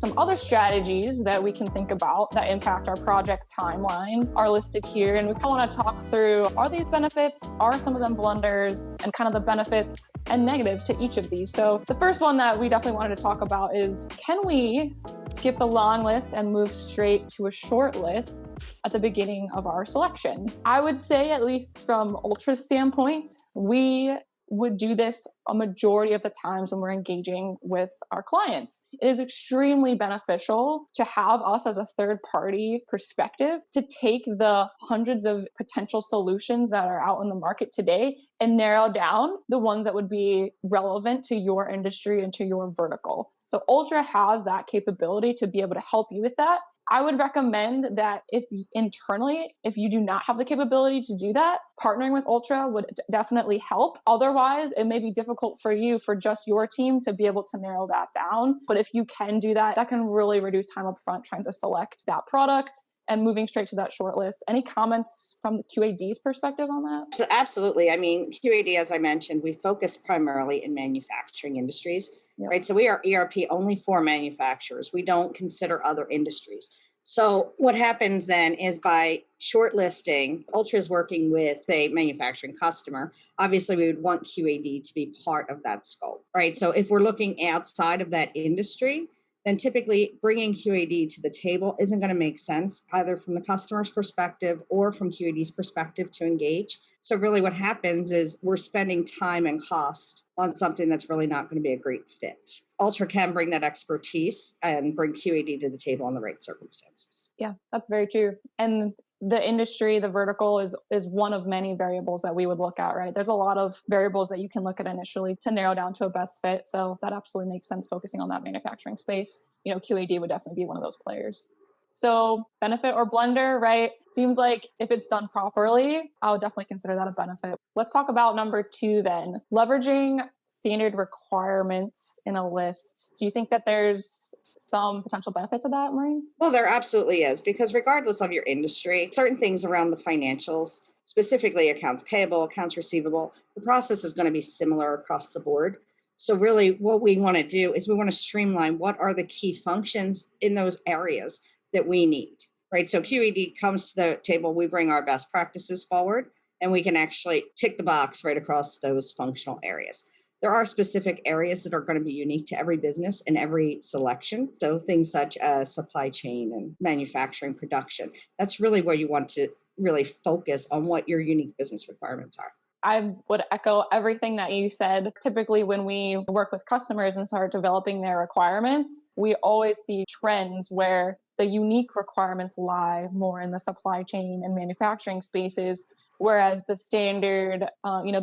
Some other strategies that we can think about that impact our project timeline are listed here. And we kind of want to talk through, are these benefits, are some of them blunders, and kind of the benefits and negatives to each of these. So the first one that we definitely wanted to talk about is, can we skip the long list and move straight to a short list at the beginning of our selection? I would say, at least from Ultra's standpoint, we would do this a majority of the times when we're engaging with our clients. It is extremely beneficial to have us as a third party perspective to take the hundreds of potential solutions that are out in the market today and narrow down the ones that would be relevant to your industry and to your vertical. So Ultra has that capability to be able to help you with that. I would recommend that if you do not have the capability to do that, partnering with Ultra would definitely help. Otherwise, it may be difficult for you, for just your team, to be able to narrow that down. But if you can do that, that can really reduce time up front trying to select that product and moving straight to that short list. Any comments from the QAD's perspective on that? So absolutely. I mean, QAD, as I mentioned, we focus primarily in manufacturing industries. Yep. Right. So we are ERP only for manufacturers. We don't consider other industries. So what happens then is, by shortlisting, Ultra is working with a manufacturing customer. Obviously, we would want QAD to be part of that scope, right? So if we're looking outside of that industry, then typically bringing QAD to the table isn't going to make sense, either from the customer's perspective or from QAD's perspective to engage. So really what happens is we're spending time and cost on something that's really not going to be a great fit. Ultra can bring that expertise and bring QAD to the table in the right circumstances. Yeah, that's very true. And the industry, the vertical is one of many variables that we would look at, right? There's a lot of variables that you can look at initially to narrow down to a best fit. So that absolutely makes sense, focusing on that manufacturing space. QAD would definitely be one of those players. So benefit or blunder, right? Seems like if it's done properly, I would definitely consider that a benefit. Let's talk about number 2 then. Leveraging standard requirements in a list. Do you think that there's some potential benefit to that, Maureen? Well, there absolutely is, because regardless of your industry, certain things around the financials, specifically accounts payable, accounts receivable, the process is going to be similar across the board. So really what we want to do is we want to streamline what are the key functions in those areas that we need, right? So QED comes to the table, we bring our best practices forward, and we can actually tick the box right across those functional areas. There are specific areas that are going to be unique to every business and every selection. So things such as supply chain and manufacturing production. That's really where you want to really focus on what your unique business requirements are. I would echo everything that you said. Typically, when we work with customers and start developing their requirements, we always see trends where the unique requirements lie more in the supply chain and manufacturing spaces, whereas the standard,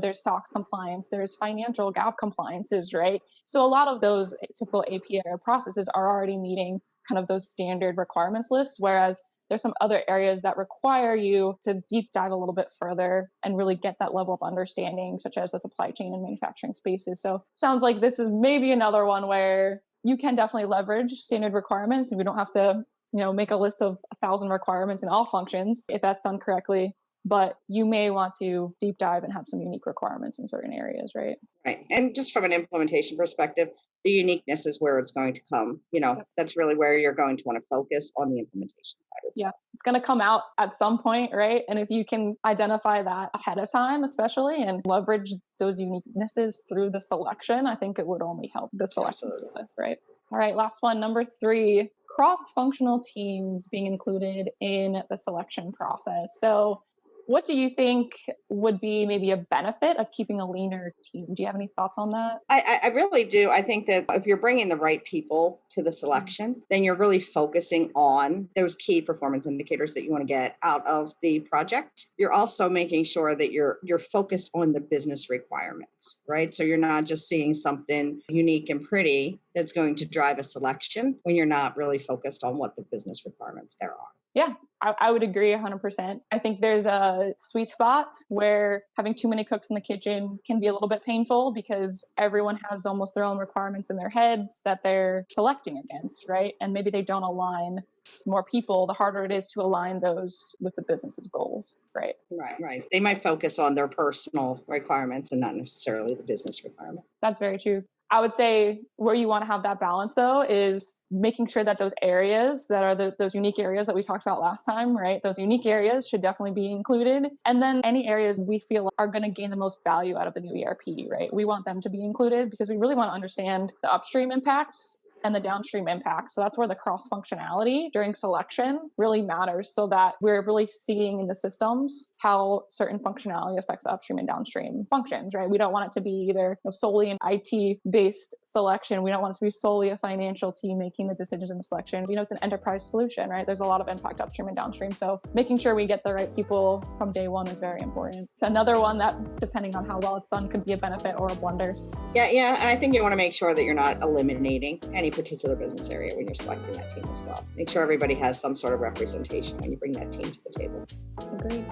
there's SOX compliance, there's financial GAAP compliances, right? So a lot of those typical API processes are already meeting kind of those standard requirements lists, whereas there's some other areas that require you to deep dive a little bit further and really get that level of understanding, such as the supply chain and manufacturing spaces. So sounds like this is maybe another one where you can definitely leverage standard requirements, and we don't have to, make a list of 1,000 requirements in all functions if that's done correctly. But you may want to deep dive and have some unique requirements in certain areas, right? Right. And just from an implementation perspective, the uniqueness is where it's going to come. Yep. That's really where you're going to want to focus on the implementation side as well. Yeah, it's going to come out at some point, right? And if you can identify that ahead of time, especially, and leverage those uniquenesses through the selection, I think it would only help the selection process, right? All right, last one, number 3, cross-functional teams being included in the selection process. So what do you think would be maybe a benefit of keeping a leaner team? Do you have any thoughts on that? I really do. I think that if you're bringing the right people to the selection, then you're really focusing on those key performance indicators that you want to get out of the project. You're also making sure that you're focused on the business requirements, right? So you're not just seeing something unique and pretty that's going to drive a selection when you're not really focused on what the business requirements there are. Yeah, I would agree 100%. I think there's a sweet spot where having too many cooks in the kitchen can be a little bit painful, because everyone has almost their own requirements in their heads that they're selecting against, right? And maybe they don't align. More people, the harder it is to align those with the business's goals, right? Right. They might focus on their personal requirements and not necessarily the business requirement. That's very true. I would say where you want to have that balance, though, is making sure that those areas that are those unique areas that we talked about last time, right? Those unique areas should definitely be included. And then any areas we feel are going to gain the most value out of the new ERP, right? We want them to be included because we really want to understand the upstream impacts and the downstream impacts. So that's where the cross functionality during selection really matters, so that we're really seeing in the systems how certain functionality affects upstream and downstream functions, right? We don't want it to be either solely an IT based selection. We don't want it to be solely a financial team making the decisions in the selection. It's an enterprise solution, right? There's a lot of impact upstream and downstream. So making sure we get the right people from day one is very important. It's another one that, depending on how well it's done, could be a benefit or a blunder. Yeah. And I think you want to make sure that you're not eliminating any particular business area when you're selecting that team as well. Make sure everybody has some sort of representation when you bring that team to the table. Agreed.